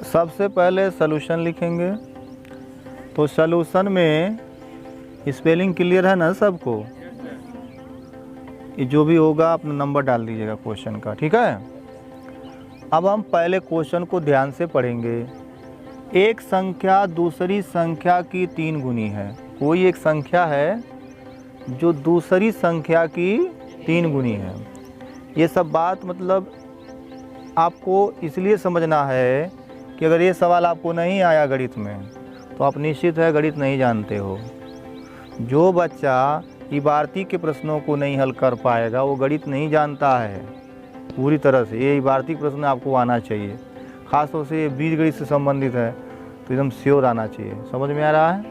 सबसे पहले सॉल्यूशन लिखेंगे। तो सॉल्यूशन में स्पेलिंग क्लियर है ना सबको? ये जो भी होगा अपना नंबर डाल दीजिएगा क्वेश्चन का, ठीक है। अब हम पहले क्वेश्चन को ध्यान से पढ़ेंगे। एक संख्या दूसरी संख्या की 3 गुनी है। कोई एक संख्या है जो दूसरी संख्या की 3 गुनी है। ये सब बात मतलब आपको इसलिए समझना है कि अगर ये सवाल आपको नहीं आया गणित में तो आप निश्चित है गणित नहीं जानते हो। जो बच्चा इबारती के प्रश्नों को नहीं हल कर पाएगा वो गणित नहीं जानता है पूरी तरह से। ये इबारती प्रश्न आपको आना चाहिए, ख़ास तौर से ये बीजगणित से संबंधित है तो एकदम श्योर आना चाहिए। समझ में आ रहा है?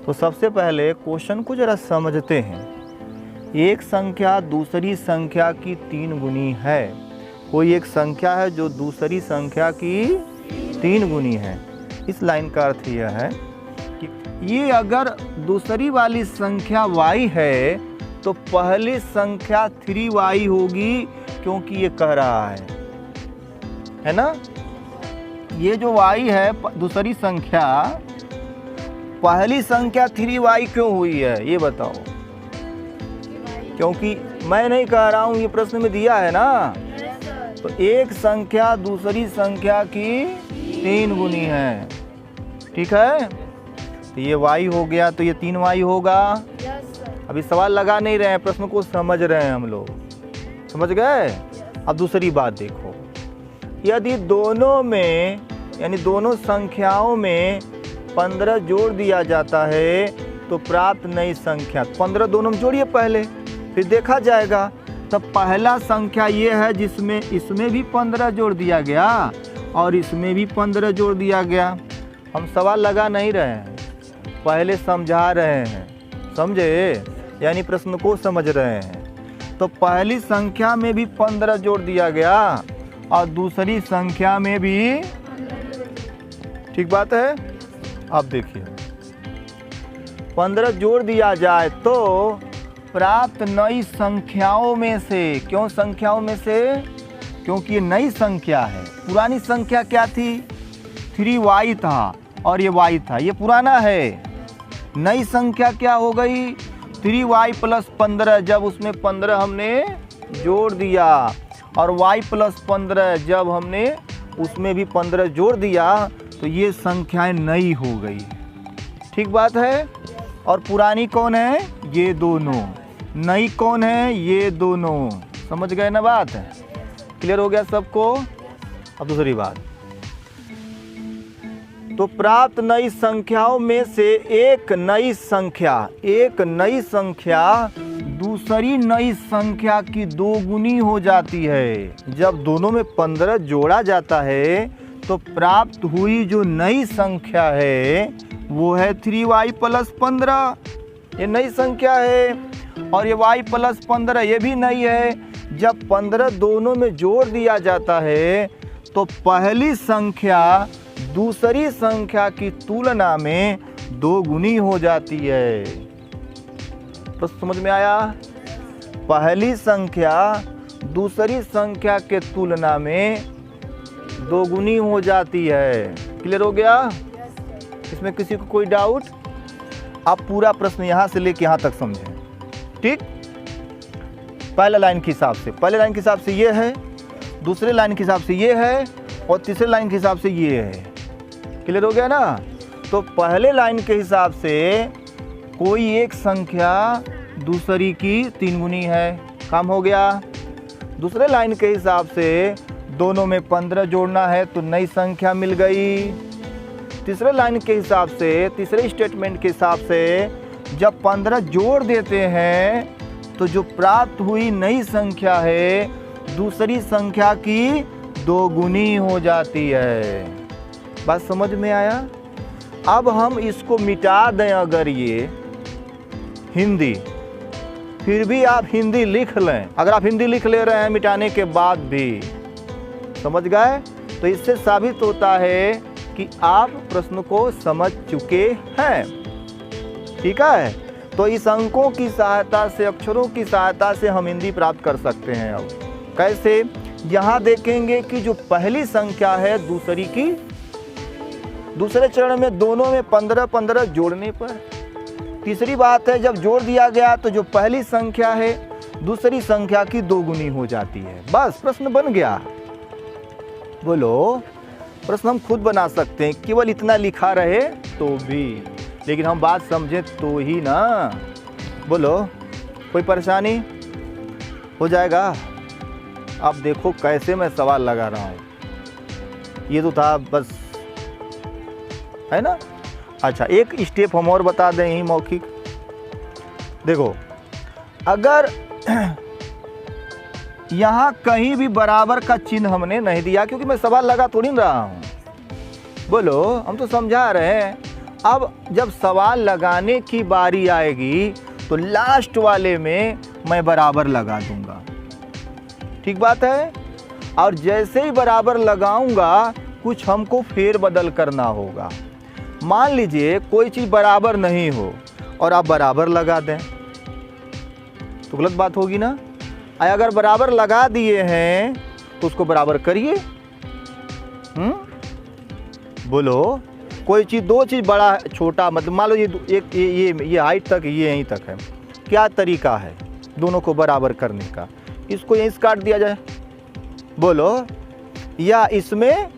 तो सबसे पहले क्वेश्चन को ज़रा समझते हैं। एक संख्या दूसरी संख्या की 3 गुनी है। कोई एक संख्या है जो दूसरी संख्या की 3 गुनी है। इस लाइन का अर्थ यह है कि ये अगर दूसरी वाली संख्या y है तो पहली संख्या 3y होगी, क्योंकि ये कह रहा है ना। ये जो y है दूसरी संख्या, पहली संख्या 3y क्यों हुई है ये बताओ? क्योंकि मैं नहीं कह रहा हूँ, ये प्रश्न में दिया है ना। तो एक संख्या दूसरी संख्या की 3 गुनी है, ठीक है। तो ये y हो गया तो ये 3y होगा। अभी सवाल लगा नहीं रहे हैं, प्रश्न को समझ रहे हैं हम लोग, समझ गए। अब दूसरी बात देखो, यदि दोनों में यानी दोनों संख्याओं में 15 जोड़ दिया जाता है तो प्राप्त नई संख्या। 15 दोनों में जोड़िए पहले, फिर देखा जाएगा। तब पहला संख्या ये है जिसमें इसमें भी 15 जोड़ दिया गया और इसमें भी 15 जोड़ दिया गया। हम सवाल लगा नहीं रहे हैं, पहले समझा रहे हैं, समझे? यानी प्रश्न को समझ रहे हैं। तो पहली संख्या में भी 15 जोड़ दिया गया और दूसरी संख्या में भी, ठीक बात है। अब देखिए 15 जोड़ दिया जाए तो प्राप्त नई संख्याओं में से, क्यों संख्याओं में से? क्योंकि ये नई संख्या है। पुरानी संख्या क्या थी? 3y था और ये y था, ये पुराना है। नई संख्या क्या हो गई? 3y + 15, जब उसमें 15 हमने जोड़ दिया, और y + 15 जब हमने उसमें भी 15 जोड़ दिया, तो ये संख्याएं नई हो गई, ठीक बात है। और पुरानी कौन है? ये दोनों। नई कौन है? ये दोनों। समझ गए ना बात? क्लियर हो गया सबको? अब दूसरी बात, तो प्राप्त नई संख्याओं में से एक नई संख्या दूसरी नई संख्या की 2 गुनी हो जाती है। जब दोनों में 15 जोड़ा जाता है तो प्राप्त हुई जो नई संख्या है वो है 3y + 15। ये नई संख्या है। और ये y + 15 ये भी नई है। जब 15 दोनों में जोड़ दिया जाता है तो पहली संख्या दूसरी संख्या की तुलना में 2 गुनी हो जाती है। तो समझ में आया? पहली संख्या दूसरी संख्या के तुलना में 2 गुनी हो जाती है। क्लियर हो गया? इसमें किसी को कोई डाउट? आप पूरा प्रश्न यहाँ से लेके यहाँ तक समझें, ठीक। पहले लाइन के हिसाब से ये है, दूसरे लाइन के हिसाब से ये है और तीसरे लाइन के हिसाब से ये है। क्लियर हो गया ना? तो पहले लाइन के हिसाब से कोई एक संख्या दूसरी की 3 गुनी है, काम हो गया। दूसरे लाइन के हिसाब से दोनों में 15 जोड़ना है तो नई संख्या मिल गई। तीसरे लाइन के हिसाब से, तीसरे स्टेटमेंट के हिसाब से जब 15 जोड़ देते हैं तो जो प्राप्त हुई नई संख्या है दूसरी संख्या की 2 गुनी हो जाती है। बात समझ में आया? अब हम इसको मिटा दें, अगर ये हिंदी, फिर भी आप हिंदी लिख लें। अगर आप हिंदी लिख ले रहे हैं मिटाने के बाद भी, समझ गए? तो इससे साबित होता है कि आप प्रश्न को समझ चुके हैं, ठीक है। तो इस अंकों की सहायता से, अक्षरों की सहायता से हम हिंदी प्राप्त कर सकते हैं। अब कैसे? यहाँ देखेंगे कि जो पहली संख्या है दूसरी की दूसरे चरण में दोनों में 15-15 जोड़ने पर। तीसरी बात है, जब जोड़ दिया गया तो जो पहली संख्या है दूसरी संख्या की दोगुनी हो जाती है। बस प्रश्न बन गया। बोलो, प्रश्न हम खुद बना सकते हैं, केवल इतना लिखा रहे तो भी, लेकिन हम बात समझें तो ही ना। बोलो, कोई परेशानी हो जाएगा? अब देखो कैसे मैं सवाल लगा रहा हूँ, ये तो था बस, है ना। अच्छा, एक स्टेप हम और बता दें ही मौखिक। देखो, अगर यहाँ कहीं भी बराबर का चिन्ह हमने नहीं दिया, क्योंकि मैं सवाल लगा थोड़ी ना रहा हूँ। बोलो, हम तो समझा रहे हैं। अब जब सवाल लगाने की बारी आएगी तो लास्ट वाले में मैं बराबर लगा दूंगा, ठीक बात है। और जैसे ही बराबर लगाऊंगा कुछ हमको फेर बदल करना होगा। मान लीजिए कोई चीज़ बराबर नहीं हो और आप बराबर लगा दें तो गलत बात होगी ना। अगर बराबर लगा दिए हैं तो उसको बराबर करिए। बोलो, कोई चीज़, दो चीज़ बड़ा छोटा, मतलब मान लो ये हाइट तक, ये यहीं तक है, क्या तरीका है दोनों को बराबर करने का? इसको यहीं से काट दिया जाए, बोलो, या इसमें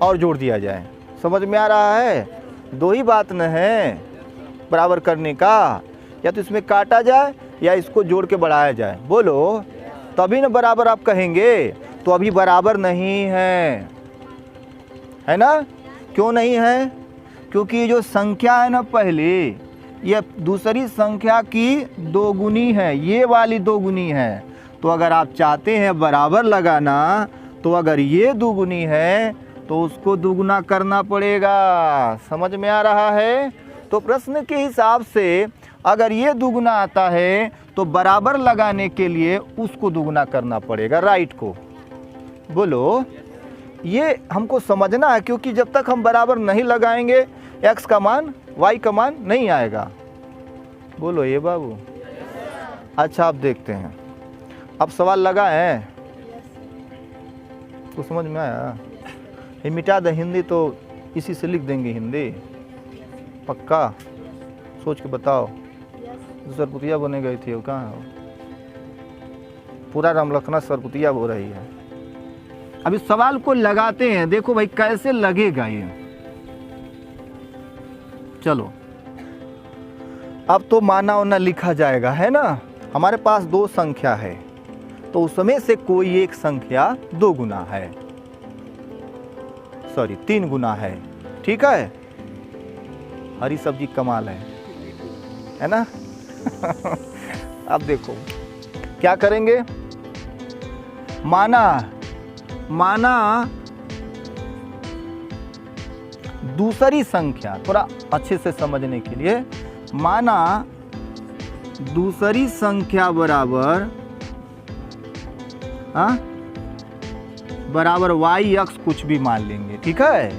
और जोड़ दिया जाए। समझ में आ रहा है? दो ही बात न है बराबर करने का, या तो इसमें काटा जाए या इसको जोड़ के बढ़ाया जाए। बोलो, तभी न बराबर आप कहेंगे। तो अभी बराबर नहीं है ना। क्यों नहीं है? क्योंकि ये जो संख्या है ना पहली, ये दूसरी संख्या की दोगुनी है, ये वाली दोगुनी है। तो अगर आप चाहते हैं बराबर लगाना, तो अगर ये दोगुनी है तो उसको दुगुना करना पड़ेगा। समझ में आ रहा है? तो प्रश्न के हिसाब से अगर ये दुगुना आता है तो बराबर लगाने के लिए उसको दुगुना करना पड़ेगा, राइट को। बोलो, ये हमको समझना है, क्योंकि जब तक हम बराबर नहीं लगाएंगे x का मान y का मान नहीं आएगा। बोलो ये बाबू। अच्छा, अब देखते हैं, अब सवाल लगा है तो समझ में आया? ये मिटा दे हिंदी, तो इसी से लिख देंगे हिंदी, पक्का? सोच के बताओ। सरपुतिया बने गई थी, वो कहाँ हो? पूरा रामलखना सरपुतिया हो रही है। अब इस सवाल को लगाते हैं, देखो भाई कैसे लगेगा ये। चलो, अब तो माना ओना लिखा जाएगा, है ना। हमारे पास दो संख्या है, तो उसमें से कोई एक संख्या दो गुना है, सॉरी 3 गुना है, ठीक है। हरी सब्जी कमाल है ना। अब देखो क्या करेंगे। माना दूसरी संख्या, थोड़ा अच्छे से समझने के लिए, माना दूसरी संख्या बराबर बराबर y अक्ष कुछ भी मान लेंगे, ठीक है।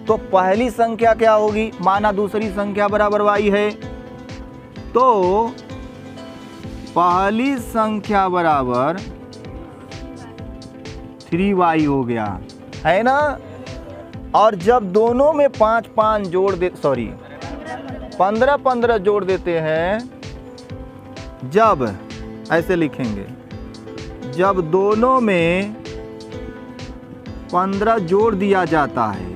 तो पहली संख्या क्या होगी? माना दूसरी संख्या बराबर y है, तो पहली संख्या बराबर 3y हो गया, है ना। और जब दोनों में 5-5 जोड़ दे, सॉरी 15-15 जोड़ देते हैं, जब ऐसे लिखेंगे, जब दोनों में 15 जोड़ दिया जाता है,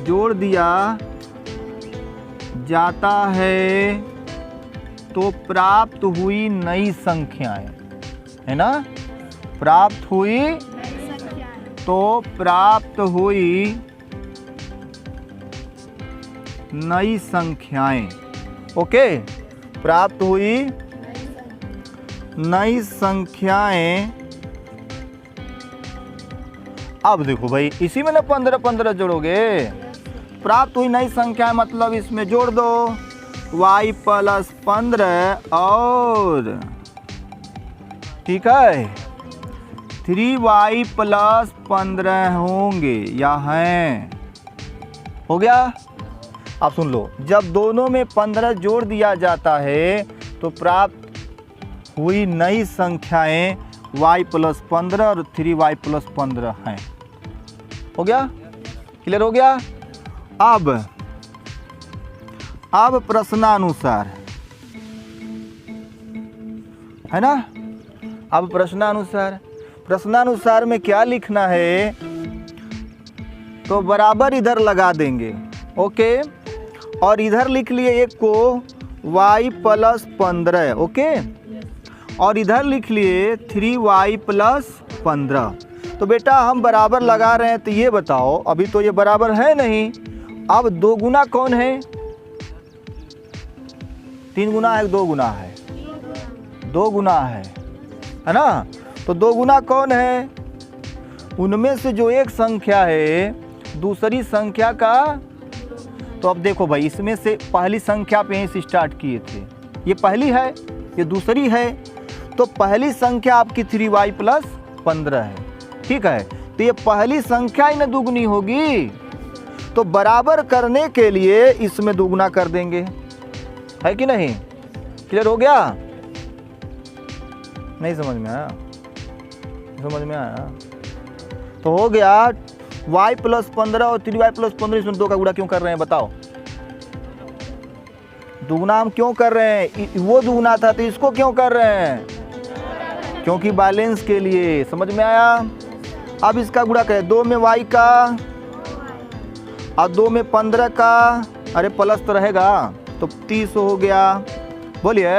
जोड़ दिया जाता है तो प्राप्त हुई नई संख्याएं, है ना। प्राप्त हुई तो प्राप्त हुई नई संख्याएं, ओके। प्राप्त हुई नई संख्याएं। अब देखो भाई, इसी में ना 15-15 जोड़ोगे, प्राप्त हुई नई संख्या मतलब इसमें जोड़ दो y + 15 और, ठीक है, 3y + 15 होंगे या हैं, हो गया। अब सुन लो, जब दोनों में 15 जोड़ दिया जाता है तो प्राप्त हुई नई संख्याएं y + 15 और 3y + 15 हैं, हो गया। क्लियर हो गया। अब प्रश्नानुसार है ना। अब प्रश्नानुसार में क्या लिखना है, तो बराबर इधर लगा देंगे, ओके। और इधर लिख लिए एक को y + 15, ओके। और इधर लिख लिए 3y + 15। तो बेटा हम बराबर लगा रहे हैं, तो ये बताओ, अभी तो ये बराबर है नहीं, अब 2 गुना कौन है? 3 गुना है, 2 गुना है? 2 गुना है ना। तो 2 गुना कौन है? उनमें से जो एक संख्या है दूसरी संख्या का। तो अब देखो भाई, इसमें से पहली संख्या पे ही से स्टार्ट किए थे, ये पहली है, ये दूसरी है। तो पहली संख्या आपकी 3y + 15 है, ठीक है। तो ये पहली संख्या ही न दुगनी होगी, तो बराबर करने के लिए इसमें दुगना कर देंगे, है कि नहीं। क्लियर हो गया? नहीं समझ में आया? समझ में आया? तो हो गया y + 15 और 3y + 15, इसमें 2 का गुणा क्यों कर रहे हैं बताओ? दुगना हम क्यों कर रहे हैं? वो दुगना था तो इसको क्यों कर रहे हैं? क्योंकि बैलेंस के लिए। समझ में आया? अब इसका गुणा करें, 2 में y का और 2 में 15 का, अरे प्लस तो रहेगा, तो 30 हो गया। बोलिए।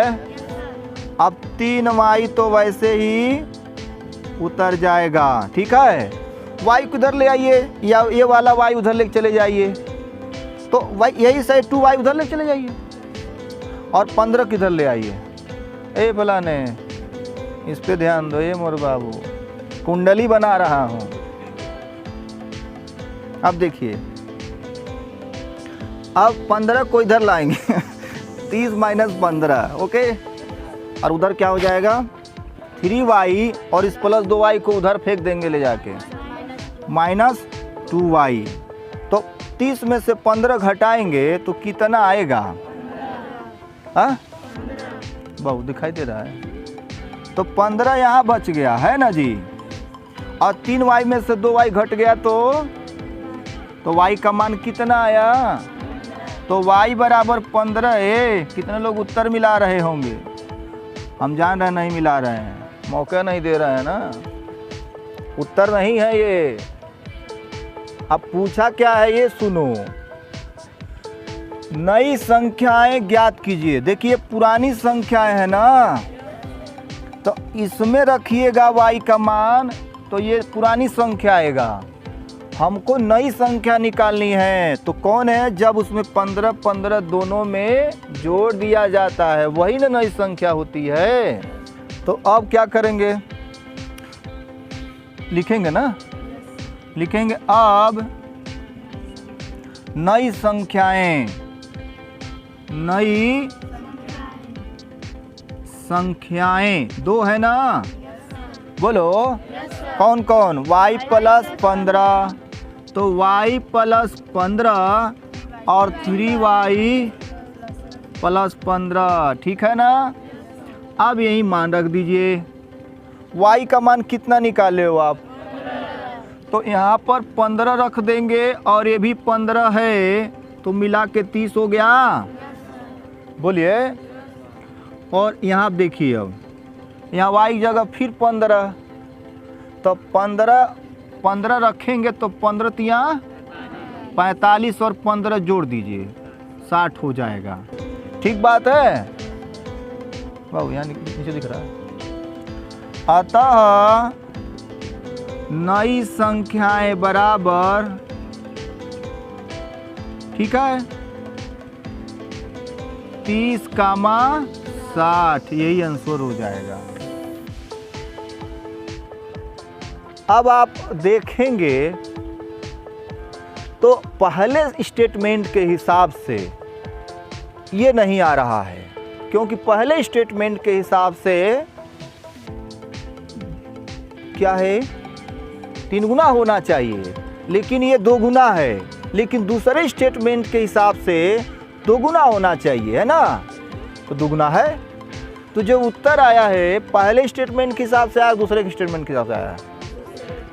अब 3y तो वैसे ही उतर जाएगा, ठीक है। y को इधर ले आइए, या ये वाला y उधर ले चले जाइए, तो y यही सही 2y उधर ले चले जाइए, और 15 किधर ले आइए। ए फलाने, इस पे ध्यान दो, ये मोर बाबू कुंडली बना रहा हूँ। अब देखिए, अब 15 को इधर लाएंगे 30 - 15, ओके। और उधर क्या हो जाएगा? 3y, और इस + 2y को उधर फेंक देंगे ले जाके, -2y। तो 30 में से 15 घटाएंगे तो कितना आएगा? हाँ बहु दिखाई दे रहा है। तो 15 यहाँ बच गया है ना जी, और 3y में से 2y घट गया, तो y का मान कितना आया? तो y = 15 है। कितने लोग उत्तर मिला रहे होंगे? हम जान रहे नहीं मिला रहे हैं, मौका नहीं दे रहे हैं ना, उत्तर नहीं है ये। अब पूछा क्या है ये सुनो, नई संख्याएं ज्ञात कीजिए। देखिए पुरानी संख्याएं है ना, तो इसमें रखिएगा y का मान, तो ये पुरानी संख्या आएगा। हमको नई संख्या निकालनी है, तो कौन है? जब उसमें 15 15 दोनों में जोड़ दिया जाता है, वही ना नई संख्या होती है। तो अब क्या करेंगे? लिखेंगे ना, लिखेंगे अब नई संख्याएं, नई संख्याएं 2 है ना, बोलो कौन कौन? y + 15, तो y + 15 और 3y + 15, ठीक है ना। अब यही मान रख दीजिए। y का मान कितना निकाले हो आप? तो यहाँ पर 15 रख देंगे, और ये भी 15 है, तो मिला के 30 हो गया। बोलिए। और यहाँ आप देखिए, अब यहाँ y की जगह फिर 15, तो 15 रखेंगे, तो 15 तिया 45 और 15 जोड़ दीजिए, 60 हो जाएगा। ठीक बात है? वाह, यहाँ नीचे दिख रहा है। अतः नई संख्याएं बराबर, ठीक है, 30, 60, यही आंसर हो जाएगा। अब आप देखेंगे तो पहले स्टेटमेंट के हिसाब से ये नहीं आ रहा है, क्योंकि पहले स्टेटमेंट के हिसाब से क्या है? 3 गुना होना चाहिए, लेकिन ये 2 गुना है। लेकिन दूसरे स्टेटमेंट के हिसाब से 2 गुना होना चाहिए, है ना, तो 2 गुना है। तो जो उत्तर आया है पहले स्टेटमेंट के हिसाब से आया, दूसरे के स्टेटमेंट के हिसाब से आया है।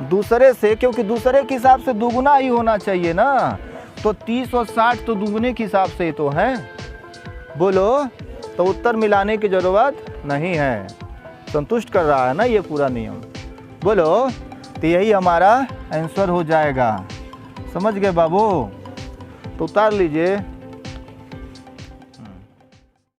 दूसरे से, क्योंकि दूसरे के हिसाब से दुगुना ही होना चाहिए ना। तो 30 और 60 तो दुगुने के हिसाब से ही तो है। बोलो, तो उत्तर मिलाने की ज़रूरत नहीं है। संतुष्ट कर रहा है ना ये पूरा नियम। बोलो, तो यही हमारा आंसर हो जाएगा। समझ गए बाबू? तो उतार लीजिए।